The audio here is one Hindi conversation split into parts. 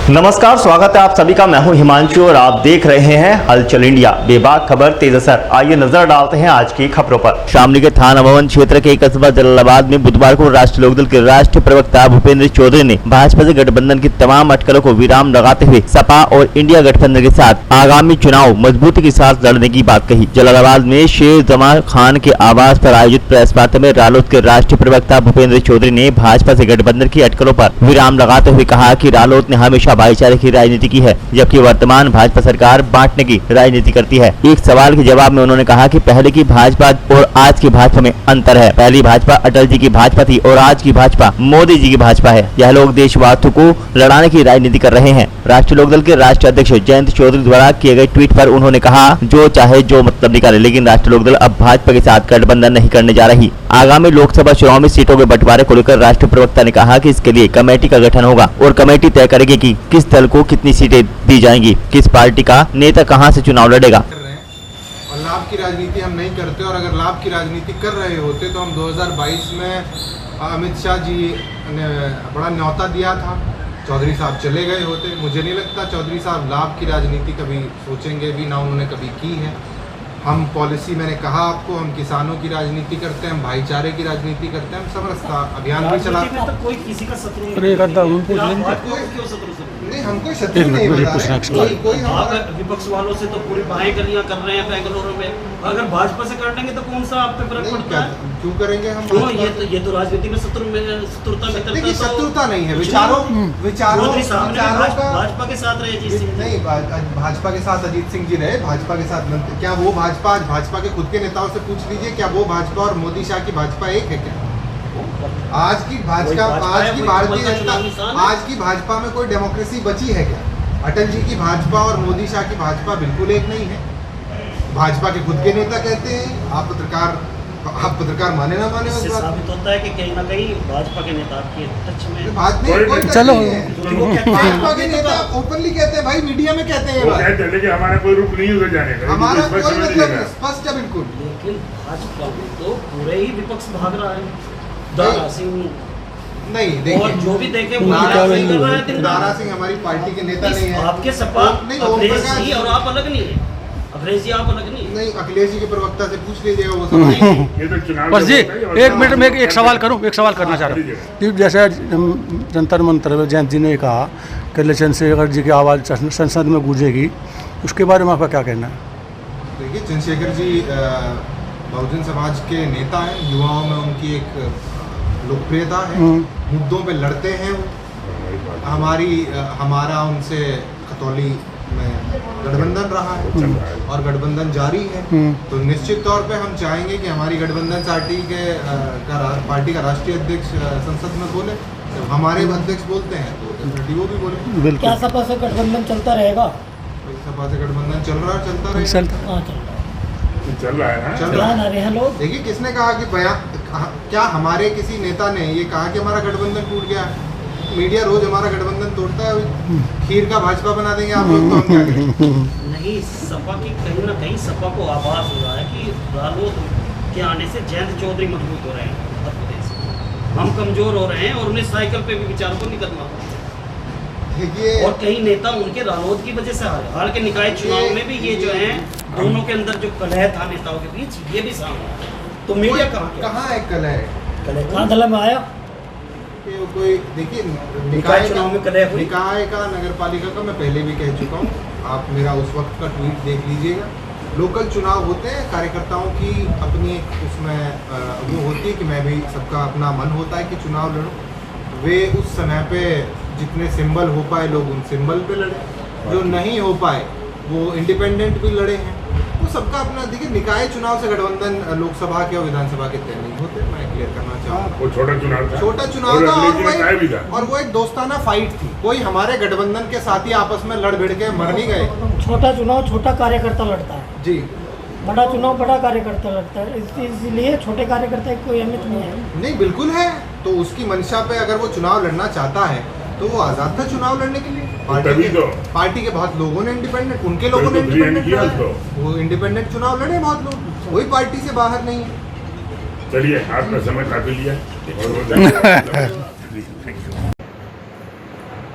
नमस्कार, स्वागत है आप सभी का। मैं हूं हिमांशु और आप देख रहे हैं हलचल इंडिया। बेबाक खबर तेज असर। आइए नजर डालते हैं आज की खबरों पर। शामली के थाना भवन क्षेत्र के कस्बा जलालाबाद में बुधवार को राष्ट्रीय लोकदल के राष्ट्रीय प्रवक्ता भूपेंद्र चौधरी ने भाजपा से गठबंधन की तमाम अटकलों को विराम लगाते हुए सपा और इंडिया गठबंधन के साथ आगामी चुनाव मजबूती के साथ लड़ने की बात कही। जलालाबाद में शेर जमाल खान के आवास पर आयोजित प्रेस वार्ता में रालोद के राष्ट्रीय प्रवक्ता भूपेंद्र चौधरी ने भाजपा से गठबंधन की अटकलों पर विराम लगाते हुए कहा कि रालोद ने हमेशा भाईचारे की राजनीति की है, जबकि वर्तमान भाजपा सरकार बांटने की राजनीति करती है। एक सवाल के जवाब में उन्होंने कहा कि पहले की भाजपा और आज की भाजपा में अंतर है। पहली भाजपा अटल जी की भाजपा थी और आज की भाजपा मोदी जी की भाजपा है। यह लोग देशवासियों को लड़ाने की राजनीति कर रहे हैं। राष्ट्रीय लोकदल के राष्ट्रीय अध्यक्ष जयंत चौधरी द्वारा किए गए ट्वीट पर उन्होंने कहा, जो चाहे जो मतलब निकाले, लेकिन राष्ट्रीय लोकदल अब भाजपा के साथ गठबंधन नहीं करने जा रही। आगामी लोकसभा चुनाव में सीटों के बंटवारे को लेकर राष्ट्रीय प्रवक्ता ने कहा कि इसके लिए कमेटी का गठन होगा और कमेटी तय करेगी कि किस दल को कितनी सीटें दी जाएंगी, किस पार्टी का नेता कहां से चुनाव लड़ेगा। और लाभ की राजनीति हम नहीं करते, और अगर लाभ की राजनीति कर रहे होते तो हम 2022 में अमित शाह जी ने बड़ा न्योता दिया था, चौधरी साहब चले गए होते। मुझे नहीं लगता चौधरी साहब लाभ की राजनीति कभी सोचेंगे भी, ना उन्होंने कभी की है। हम पॉलिसी, मैंने कहा आपको, हम किसानों की राजनीति करते हैं, हम भाईचारे की राजनीति करते हैं, हम समरसता अभियान भी चलाते हैं। कोई किसी का शत्रु नहीं, हम कोई शत्रु नहीं बता रहे। कोई विपक्ष वालों से तो पूरी बाहें गलियां कर रहे हैं बेंगलुरु में। अगर भाजपा से कर लेंगे तो कौन सा आप पे फर्क पड़ता है? क्यों करेंगे हम? ये तो राजनीति में शत्रुता नहीं है। विचारों भाजपा के साथ रहे अजीत सिंह नहीं, भाजपा के साथ अजीत सिंह जी रहे, भाजपा के साथ क्या वो भाजपा के खुद के नेताओं से पूछ लीजिए, क्या वो भाजपा और मोदी शाह की भाजपा एक है क्या? आज की भाजपा, आज की भारतीय जनता, आज की भाजपा में कोई डेमोक्रेसी बची है क्या? अटल जी की भाजपा और मोदी शाह की भाजपा बिल्कुल एक नहीं है। भाजपा के खुद के नेता कहते हैं, आप पत्रकार माने ना माने, उस बात साबित होता है कि कहीं ना कहीं भाजपा के नेता आपके टच में चलो भाजपा के नेता ओपनली कहते हैं, भाई मीडिया में कहते हैं, हमारा कोई रुख नहीं उधर जाने का, हमारा कोई मतलब स्पष्ट है बिल्कुल। लेकिन भाजपा में तो पूरे ही विपक्ष भाग रहा है। दारा सिंह नहीं, देखिए, और जो भी देखे दारा सिंह हमारी पार्टी के नेता नहीं है। आपके सपा नहीं, और आप अलग नहीं है। अखिलेश जी आप अलग नहीं, अखिलेश जी के प्रवक्ता से पूछ लीजिएगा, वो सब। बस जी एक मिनट में एक सवाल करूं, एक सवाल करना चाह रहा हूँ कि जैसे जंतर मंतर जयंत जी ने कहा कि चंद्रशेखर जी की आवाज़ संसद में गूंजेगी, उसके बारे में आपका क्या कहना है? देखिए, चंद्रशेखर जी बहुजन समाज के नेता हैं, युवाओं में उनकी एक लोकप्रियता है, मुद्दों पे लड़ते हैं वो। हमारा उनसे खतौली में गठबंधन रहा है और गठबंधन जारी है, तो निश्चित तौर पे हम चाहेंगे कि हमारी गठबंधन पार्टी का राष्ट्रीय अध्यक्ष संसद में बोले। जब हमारे अध्यक्ष बोलते हैं तो डेफिनेटली वो भी बोले। क्या सपा से गठबंधन चलता रहेगा? सपा से गठबंधन चल रहा है, चलता रहेगा, चल रहा है लोग। देखिए, किसने कहा कि क्या हमारे किसी नेता ने ये कहा कि हमारा गठबंधन टूट गया? मीडिया रोज हमारा गठबंधन तोड़ता है, खीर का भाजपा बना देंगे आप लोग, तो हम क्या करेंगे? नहीं, सपा की कहीं ना कहीं सपा को आभास हो रहा है कि रालोद के आने से जयंत चौधरी मजबूत हो रहे हैं उत्तर प्रदेश में, हम कमजोर हो रहे हैं और उन्हें साइकिल पे भी विचार को निकलना होगा। और कई नेता उनके रालोद की वजह से हाल के निकाय चुनाव में भी ये जो है दोनों के अंदर जो कलह था नेताओं के बीच, ये भी सामने। तो मीडिया कहाँ है कलह? कहाँ दल में आया? कोई देखिए, निकाय चुनाव में कलह हुई, निकाय का, नगर पालिका का मैं पहले भी कह चुका हूँ, आप मेरा उस वक्त का ट्वीट देख लीजिएगा। लोकल चुनाव होते हैं, कार्यकर्ताओं की अपनी उसमें वो होती है कि मैं भी, सबका अपना मन होता है कि चुनाव लड़ूं। वे उस समय पे जितने सिंबल हो पाए लोग उन सिंबल पे लड़े, जो नहीं हो पाए वो इंडिपेंडेंट भी लड़े हैं। वो सबका अपना, देखिए, निकाय चुनाव से गठबंधन लोकसभा के और विधानसभा के तय नहीं होते, मैं क्लियर करना चाहूँगा। वो छोटा चुनाव था और वो एक दोस्ताना फाइट थी, कोई हमारे गठबंधन के साथी आपस में लड़ भिड़ के मर नहीं गए। छोटा चुनाव छोटा कार्यकर्ता लड़ता है जी, बड़ा चुनाव बड़ा कार्यकर्ता लड़ता है, इसलिए छोटे कार्यकर्ता की कोई अहमियत नहीं है। नहीं, बिल्कुल है। तो उसकी मंशा पे अगर वो चुनाव लड़ना चाहता है तो वो आजाद था चुनाव लड़ने के लिए। पार्टी के बहुत लोगों ने इंडिपेंडेंट, उनके लोगों ने इंडिपेंडेंट, वो इंडिपेंडेंट चुनाव लड़े बहुत लोग, कोई पार्टी से बाहर नहीं है। चलिए, आपका समय काफी लिया।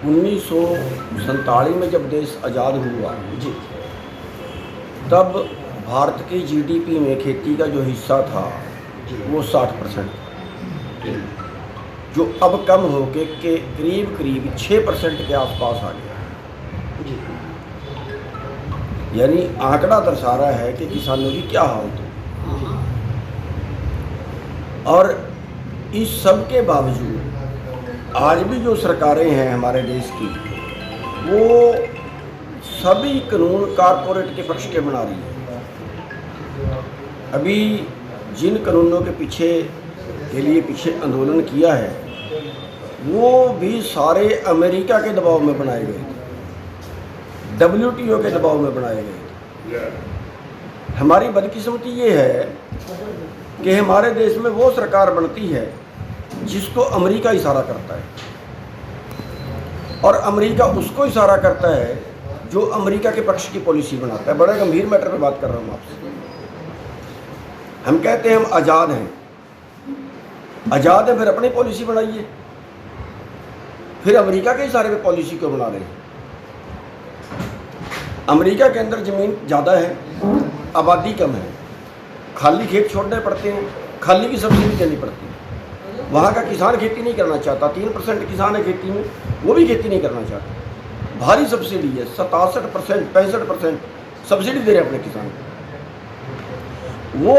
1947 में जब देश आज़ाद हुआ जी, तब भारत की जीडीपी में खेती का जो हिस्सा था वो 60%, जो अब कम होके के करीब 6% के आसपास आ गया। यानी आंकड़ा दर्शा रहा है कि किसानों की क्या हालत हो। और इस सब के बावजूद आज भी जो सरकारें हैं हमारे देश की, वो सभी कानून कारपोरेट के पक्ष के बना रही है। अभी जिन कानूनों के पीछे आंदोलन किया है, वो भी सारे अमेरिका के दबाव में बनाए गए थे, WTO के दबाव में बनाए गए थे। हमारी बदकिस्मती ये है कि हमारे देश में वो सरकार बनती है जिसको अमेरिका इशारा करता है, और अमेरिका उसको इशारा करता है जो अमेरिका के पक्ष की पॉलिसी बनाता है। बड़े गंभीर मैटर पे बात कर रहा हूँ आपसे। हम कहते हैं हम आज़ाद हैं, फिर अपनी पॉलिसी बनाइए, फिर अमेरिका के इशारे पे पॉलिसी क्यों बना रहे हैं? अमेरिका के अंदर ज़मीन ज़्यादा है, आबादी कम है, खाली खेत छोड़ने पड़ते हैं, खाली की सब्सिडी देनी पड़ती है। वहाँ का किसान खेती नहीं करना चाहता, 3% किसान है खेती में, वो भी खेती नहीं करना चाहता। भारी सब्सिडी है, 67%, 65% सब्सिडी दे रहे हैं अपने किसान को। वो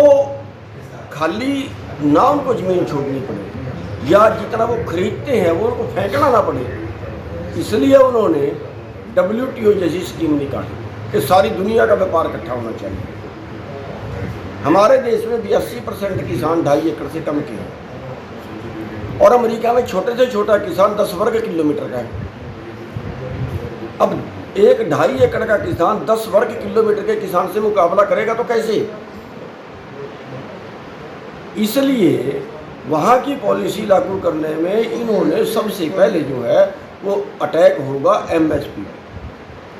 खाली ना उनको ज़मीन छोड़नी पड़े, या जितना वो खरीदते हैं वो उनको फेंकना ना पड़े, इसलिए उन्होंने WTO जैसी स्कीम निकाली कि सारी दुनिया का व्यापार इकट्ठा होना चाहिए। हमारे देश में 82% किसान 2.5 एकड़ से कम के हैं, और अमेरिका में छोटे से छोटा किसान 10 वर्ग किलोमीटर का है। अब एक 2.5 एकड़ का किसान 10 वर्ग किलोमीटर के किसान से मुकाबला करेगा तो कैसे? इसलिए वहाँ की पॉलिसी लागू करने में इन्होंने सबसे पहले जो है वो अटैक होगा MSP,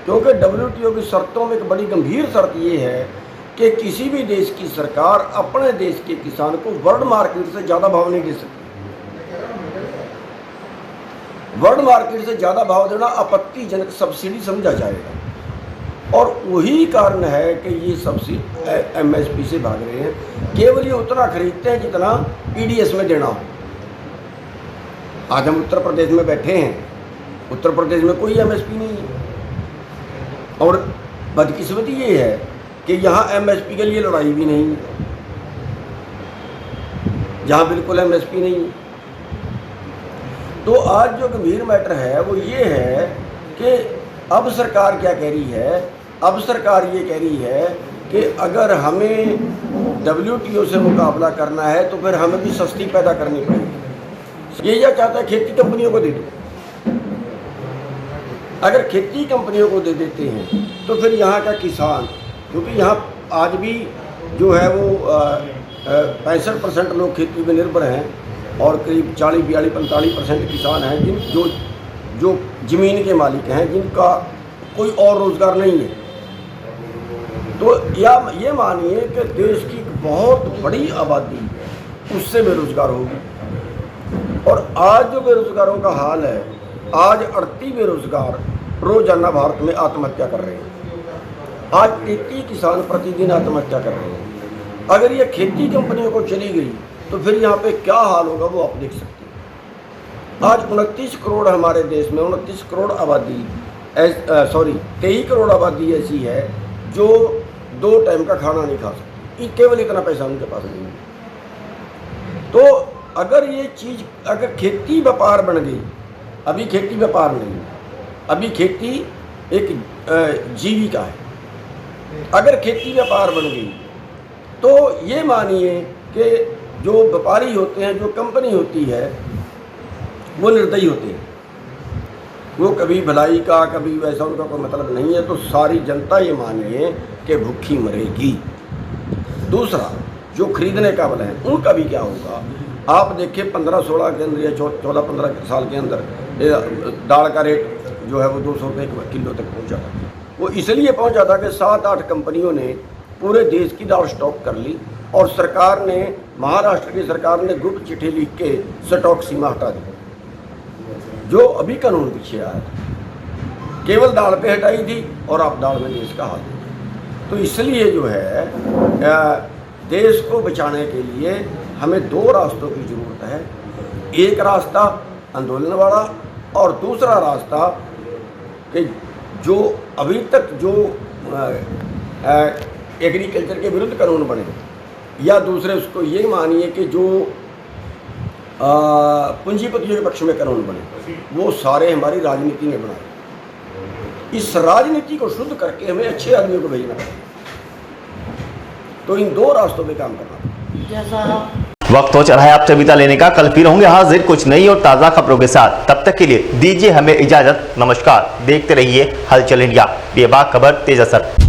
क्योंकि WTO की शर्तों में एक बड़ी गंभीर शर्त ये है कि किसी भी देश की सरकार अपने देश के किसान को वर्ल्ड मार्केट से ज़्यादा भाव नहीं दे सकती। वर्ल्ड मार्केट से ज़्यादा भाव देना आपत्तिजनक सब्सिडी समझा जाएगा, और वही कारण है कि ये सब्सिडी MSP से भाग रहे हैं। केवल ये उतना खरीदते हैं जितना PDS में देना हो। आज हम उत्तर प्रदेश में बैठे हैं, उत्तर प्रदेश में कोई MSP नहीं है, और बदकिस्मती ये है कि यहाँ MSP के लिए लड़ाई भी नहीं है, जहाँ बिल्कुल MSP नहीं है। तो आज जो गंभीर मैटर है वो ये है कि अब सरकार क्या कह रही है? अब सरकार ये कह रही है कि अगर हमें WTO से मुकाबला करना है तो फिर हमें भी सस्ती पैदा करनी पड़ेगी। ये क्या चाहता है? खेती कंपनियों को दे दो। अगर खेती कंपनियों को दे देते हैं तो फिर यहाँ का किसान, क्योंकि यहाँ आज भी जो है वो 65% लोग खेती पर निर्भर हैं, और करीब 40, 42, 45% किसान हैं जो ज़मीन के मालिक हैं, जिनका कोई और रोज़गार नहीं है। तो ये मानिए कि देश की बहुत बड़ी आबादी उससे बेरोज़गार होगी। और आज जो बेरोज़गारों का हाल है, आज 38 बेरोज़गार रोज़ाना भारत में आत्महत्या कर रहे हैं। आज 33 किसान प्रतिदिन आत्महत्या कर रहे हैं। अगर ये खेती कंपनियों को चली गई तो फिर यहाँ पे क्या हाल होगा वो आप देख सकते हैं। आज 29 करोड़ हमारे देश में 29 करोड़ आबादी 23 करोड़ आबादी ऐसी है जो 2 टाइम का खाना नहीं खा सकती। केवल इतना पैसा उनके पास नहीं है। तो अगर ये चीज़, अगर खेती व्यापार बन गई, अभी खेती व्यापार नहीं, अभी खेती एक जीविका है। अगर खेती व्यापार बन गई तो ये मानिए कि जो व्यापारी होते हैं, जो कंपनी होती है, वो निर्दयी होते हैं। वो कभी भलाई का, कभी वैसा उनका कोई मतलब नहीं है। तो सारी जनता ये मानिए कि भूखी मरेगी। दूसरा, जो खरीदने काबिल है उनका भी क्या होगा? आप देखिए 15-16 के अंदर या 14-15 साल के अंदर दाल का रेट जो है वो 200 रुपये किलो तक पहुंचा था। वो इसलिए पहुंचा था कि 7-8 कंपनियों ने पूरे देश की दाल स्टॉक कर ली, और सरकार ने, महाराष्ट्र की सरकार ने गुप्त चिट्ठी लिख के स्टॉक सीमा हटा दी। जो अभी कानून पीछे आया केवल दाल पे हटाई थी और आप दाल में देश का हाल दे दिया। तो इसलिए जो है देश को बचाने के लिए हमें दो रास्तों की ज़रूरत है। एक रास्ता आंदोलन वाला और दूसरा रास्ता कि जो अभी तक जो एग्रीकल्चर के विरुद्ध कानून बने, या दूसरे उसको ये मानिए कि जो पूंजीपतियों के पक्ष में कानून बने, वो सारे हमारी राजनीति में बनाए। इस राजनीति को शुद्ध करके हमें अच्छे आदमियों को भेजना पड़ेगा। तो इन दो रास्तों पे काम करना। जैसा वक्त हो चला है आप सविता लेने का। कल फिर होंगे हाजिर कुछ नई और ताज़ा खबरों के साथ। तब तक के लिए दीजिए हमें इजाजत। नमस्कार। देखते रहिए हलचल इंडिया, बेबाक खबर तेज असर।